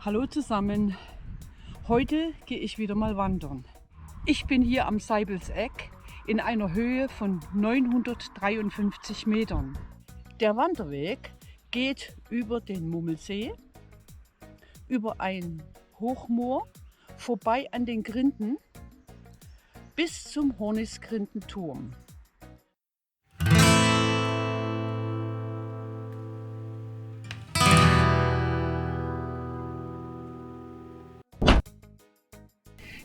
Hallo zusammen, heute gehe ich wieder mal wandern. Ich bin hier am Seibelseck in einer Höhe von 953 Metern. Der Wanderweg geht über den Mummelsee, über ein Hochmoor, vorbei an den Grinden bis zum Hornisgrindenturm.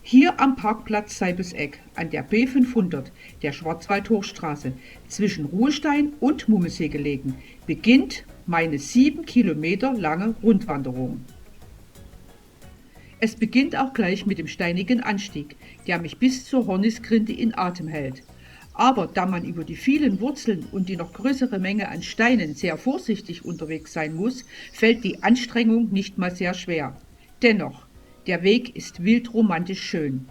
Hier am Parkplatz Seibelseck an der B500 der Schwarzwald-Hochstraße zwischen Ruhestein und Mummelsee gelegen, beginnt meine 7 Kilometer lange Rundwanderung. Es beginnt auch gleich mit dem steinigen Anstieg, der mich bis zur Hornisgrinde in Atem hält. Aber da man über die vielen Wurzeln und die noch größere Menge an Steinen sehr vorsichtig unterwegs sein muss, fällt die Anstrengung nicht mal sehr schwer. Dennoch, der Weg ist wildromantisch schön.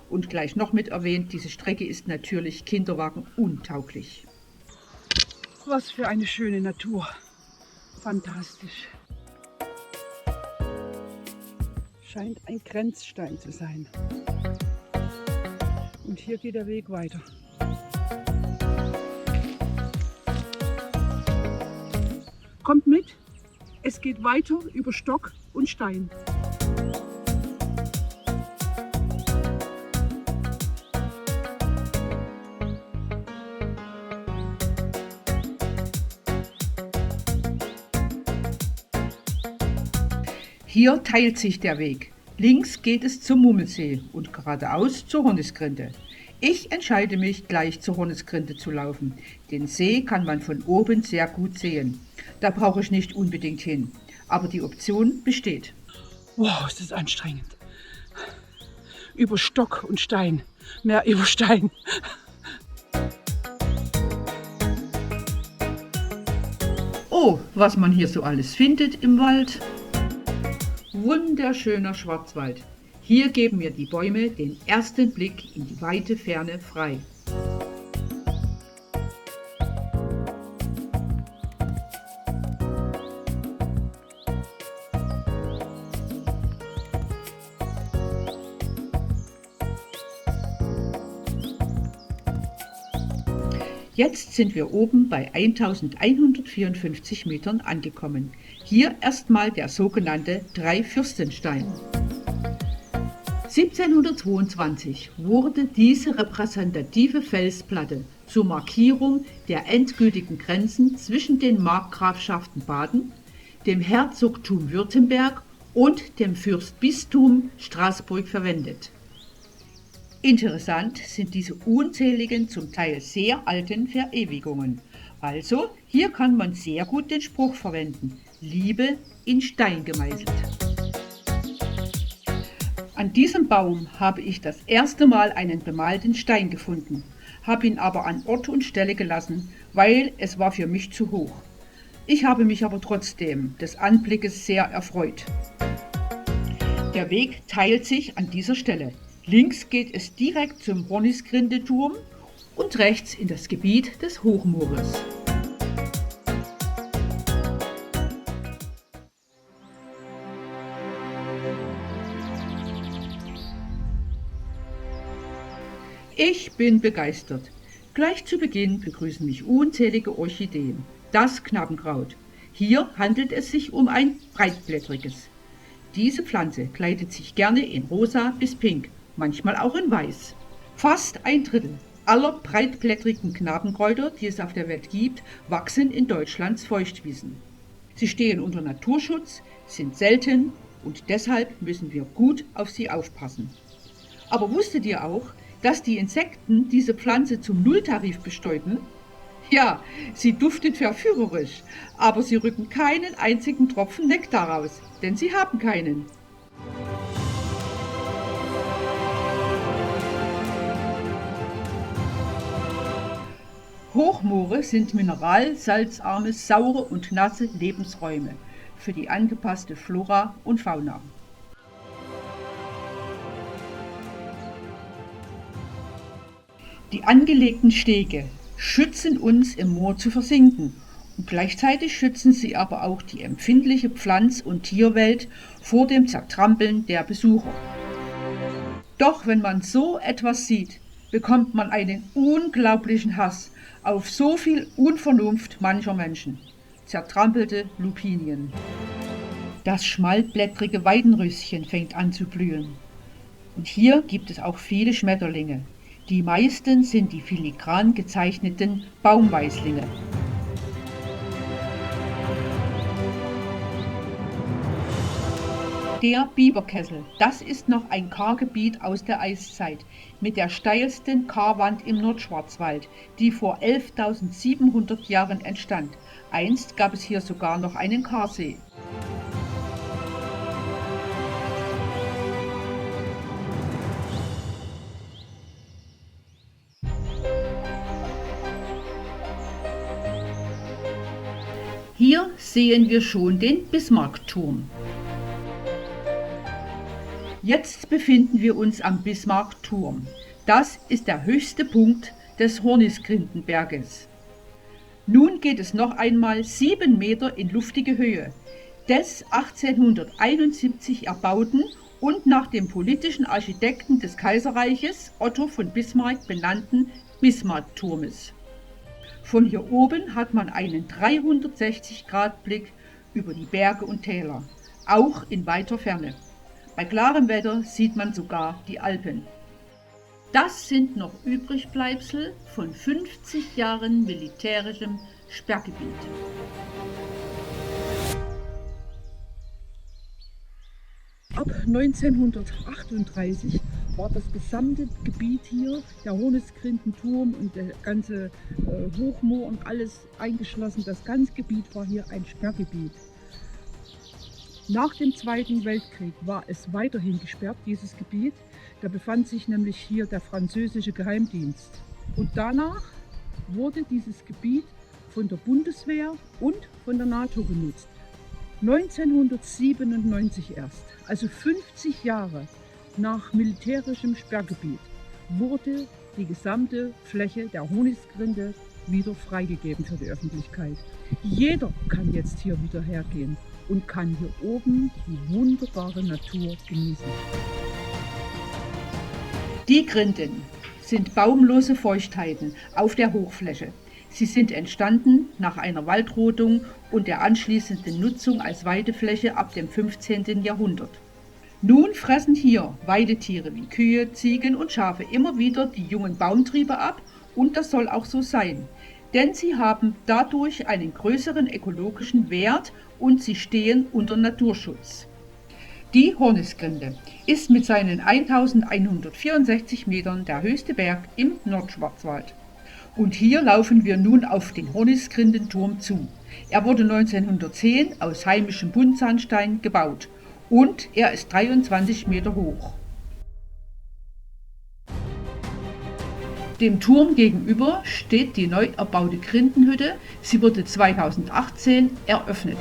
Und gleich noch mit erwähnt, diese Strecke ist natürlich Kinderwagen untauglich. Was für eine schöne Natur. Fantastisch. Scheint ein Grenzstein zu sein. Und hier geht der Weg weiter. Kommt mit, es geht weiter über Stock und Stein. Hier teilt sich der Weg. Links geht es zum Mummelsee und geradeaus zur Hornisgrinde. Ich entscheide mich, gleich zur Hornisgrinde zu laufen. Den See kann man von oben sehr gut sehen. Da brauche ich nicht unbedingt hin, aber die Option besteht. Wow, ist das anstrengend. Über Stock und Stein, mehr über Stein. Oh, was man hier so alles findet im Wald. Wunderschöner Schwarzwald. Hier geben mir die Bäume den ersten Blick in die weite Ferne frei. Jetzt sind wir oben bei 1154 Metern angekommen. Hier erstmal der sogenannte Dreifürstenstein. 1722 wurde diese repräsentative Felsplatte zur Markierung der endgültigen Grenzen zwischen den Markgrafschaften Baden, dem Herzogtum Württemberg und dem Fürstbistum Straßburg verwendet. Interessant sind diese unzähligen, zum Teil sehr alten Verewigungen. Also, hier kann man sehr gut den Spruch verwenden: Liebe in Stein gemeißelt. An diesem Baum habe ich das erste Mal einen bemalten Stein gefunden, habe ihn aber an Ort und Stelle gelassen, weil es war für mich zu hoch. Ich habe mich aber trotzdem des Anblickes sehr erfreut. Der Weg teilt sich an dieser Stelle. Links geht es direkt zum Hornisgrindenturm und rechts in das Gebiet des Hochmoores. Ich bin begeistert. Gleich zu Beginn begrüßen mich unzählige Orchideen. Das Knabenkraut. Hier handelt es sich um ein breitblättriges. Diese Pflanze kleidet sich gerne in rosa bis pink, manchmal auch in weiß. Fast ein Drittel aller breitblättrigen Knabenkräuter, die es auf der Welt gibt, wachsen in Deutschlands Feuchtwiesen. Sie stehen unter Naturschutz, sind selten und deshalb müssen wir gut auf sie aufpassen. Aber wusstet ihr auch, dass die Insekten diese Pflanze zum Nulltarif bestäuben? Ja, sie duftet verführerisch, aber sie rücken keinen einzigen Tropfen Nektar raus, denn sie haben keinen. Hochmoore sind mineralsalzarme, saure und nasse Lebensräume für die angepasste Flora und Fauna. Die angelegten Stege schützen uns im Moor zu versinken Und gleichzeitig schützen sie aber auch die empfindliche Pflanz- und Tierwelt vor dem Zertrampeln der Besucher. Doch wenn man so etwas sieht, bekommt man einen unglaublichen Hass auf so viel Unvernunft mancher Menschen. Zertrampelte Lupinien. Das schmalblättrige Weidenröschen fängt an zu blühen. Und hier gibt es auch viele Schmetterlinge. Die meisten sind die filigran gezeichneten Baumweißlinge. Der Biberkessel, das ist noch ein Kargebiet aus der Eiszeit mit der steilsten Karwand im Nordschwarzwald, die vor 11.700 Jahren entstand. Einst gab es hier sogar noch einen Karsee. Hier sehen wir schon den Bismarckturm. Jetzt befinden wir uns am Bismarckturm. Das ist der höchste Punkt des Hornisgrindenberges. Nun geht es noch einmal 7 Meter in luftige Höhe des 1871 erbauten und nach dem politischen Architekten des Kaiserreiches Otto von Bismarck benannten Bismarckturmes. Von hier oben hat man einen 360-Grad-Blick über die Berge und Täler, auch in weiter Ferne. Bei klarem Wetter sieht man sogar die Alpen. Das sind noch Übrigbleibsel von 50 Jahren militärischem Sperrgebiet. Ab 1938 war das gesamte Gebiet hier, der Hornisgrindenturm und der ganze Hochmoor und alles eingeschlossen. Das ganze Gebiet war hier ein Sperrgebiet. Nach dem Zweiten Weltkrieg war es weiterhin gesperrt, dieses Gebiet. Da befand sich nämlich hier der französische Geheimdienst. Und danach wurde dieses Gebiet von der Bundeswehr und von der NATO genutzt. 1997 erst, also 50 Jahre nach militärischem Sperrgebiet, wurde die gesamte Fläche der Hornisgrinde wieder freigegeben für die Öffentlichkeit. Jeder kann jetzt hier wieder hergehen und kann hier oben die wunderbare Natur genießen. Die Grinden sind baumlose Feuchtheiten auf der Hochfläche. Sie sind entstanden nach einer Waldrodung und der anschließenden Nutzung als Weidefläche ab dem 15. Jahrhundert. Nun fressen hier Weidetiere wie Kühe, Ziegen und Schafe immer wieder die jungen Baumtriebe ab und das soll auch so sein, denn sie haben dadurch einen größeren ökologischen Wert und sie stehen unter Naturschutz. Die Hornisgrinde ist mit seinen 1164 Metern der höchste Berg im Nordschwarzwald. Und hier laufen wir nun auf den Hornisgrindenturm zu. Er wurde 1910 aus heimischem Buntsandstein gebaut und er ist 23 Meter hoch. Dem Turm gegenüber steht die neu erbaute Grindenhütte. Sie wurde 2018 eröffnet.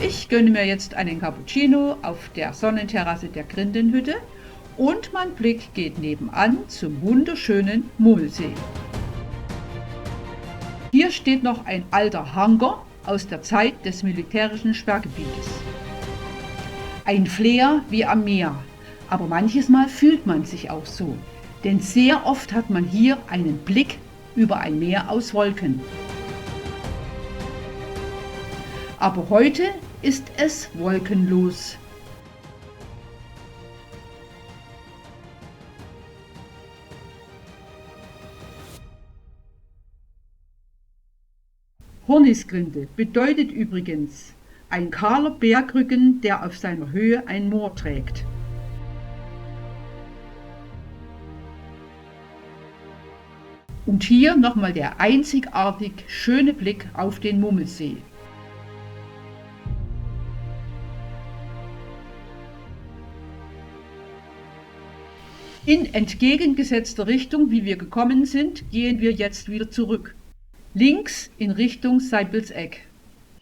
Ich gönne mir jetzt einen Cappuccino auf der Sonnenterrasse der Grindenhütte und mein Blick geht nebenan zum wunderschönen Mummelsee. Hier steht noch ein alter Hangar aus der Zeit des militärischen Sperrgebietes. Ein Flair wie am Meer, aber manches Mal fühlt man sich auch so, denn sehr oft hat man hier einen Blick über ein Meer aus Wolken. Aber heute ist es wolkenlos. Hornisgrinde bedeutet übrigens ein kahler Bergrücken, der auf seiner Höhe ein Moor trägt. Und hier nochmal der einzigartig schöne Blick auf den Mummelsee. In entgegengesetzter Richtung, wie wir gekommen sind, gehen wir jetzt wieder zurück. Links in Richtung Seibelseck.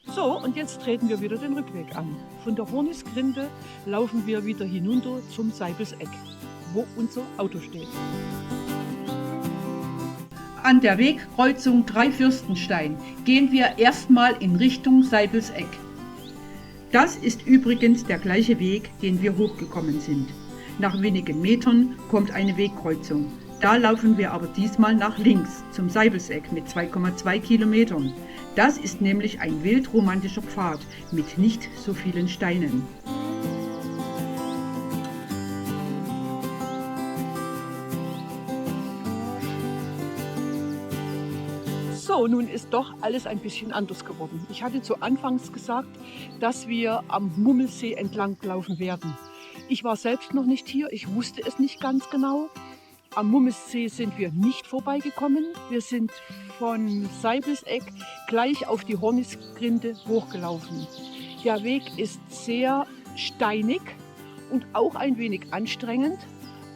So, und jetzt treten wir wieder den Rückweg an. Von der Hornisgrinde laufen wir wieder hinunter zum Seibelseck, wo unser Auto steht. An der Wegkreuzung Dreifürstenstein gehen wir erstmal in Richtung Seibelseck. Das ist übrigens der gleiche Weg, den wir hochgekommen sind. Nach wenigen Metern kommt eine Wegkreuzung. Da laufen wir aber diesmal nach links zum Seibelseck mit 2,2 Kilometern. Das ist nämlich ein wildromantischer Pfad mit nicht so vielen Steinen. So, nun ist doch alles ein bisschen anders geworden. Ich hatte zu Anfangs gesagt, dass wir am Mummelsee entlang laufen werden. Ich war selbst noch nicht hier, ich wusste es nicht ganz genau. Am Mummelsee sind wir nicht vorbeigekommen. Wir sind von Seibelseck gleich auf die Hornisgrinde hochgelaufen. Der Weg ist sehr steinig und auch ein wenig anstrengend,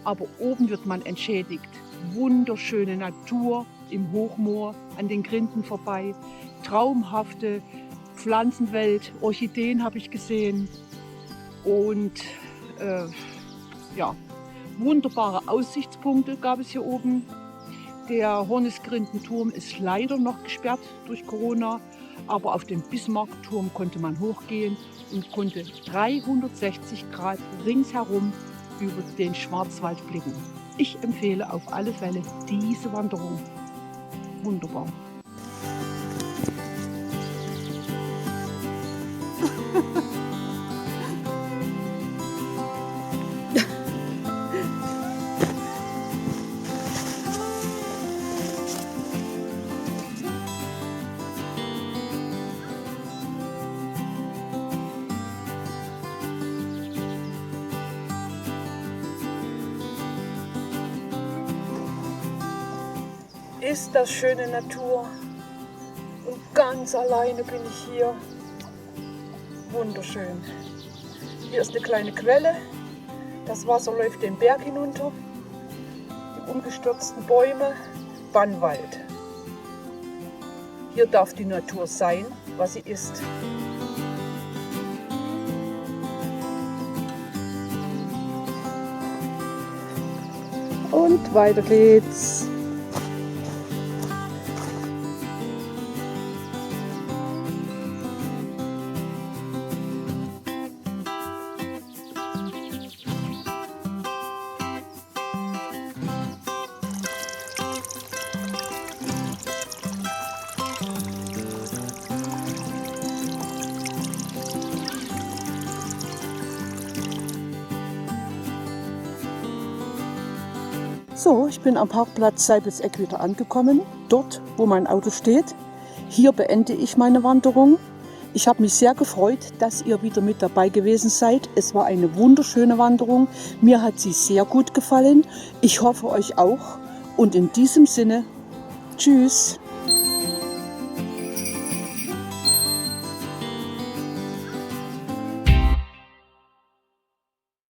aber oben wird man entschädigt. Wunderschöne Natur im Hochmoor, an den Grinden vorbei, traumhafte Pflanzenwelt, Orchideen habe ich gesehen und ja, wunderbare Aussichtspunkte gab es hier oben. Der Hornisgrindenturm ist leider noch gesperrt durch Corona, aber auf den Bismarckturm konnte man hochgehen und konnte 360 Grad ringsherum über den Schwarzwald blicken. Ich empfehle auf alle Fälle diese Wanderung. Wunderbar. Ist das schöne Natur und ganz alleine bin ich hier. Wunderschön. Hier ist eine kleine Quelle, das Wasser läuft den Berg hinunter, die umgestürzten Bäume, Bannwald. Hier darf die Natur sein, was sie ist. Und weiter geht's. So, ich bin am Parkplatz Seibelseck wieder angekommen, dort, wo mein Auto steht. Hier beende ich meine Wanderung. Ich habe mich sehr gefreut, dass ihr wieder mit dabei gewesen seid. Es war eine wunderschöne Wanderung. Mir hat sie sehr gut gefallen. Ich hoffe euch auch. Und in diesem Sinne, tschüss.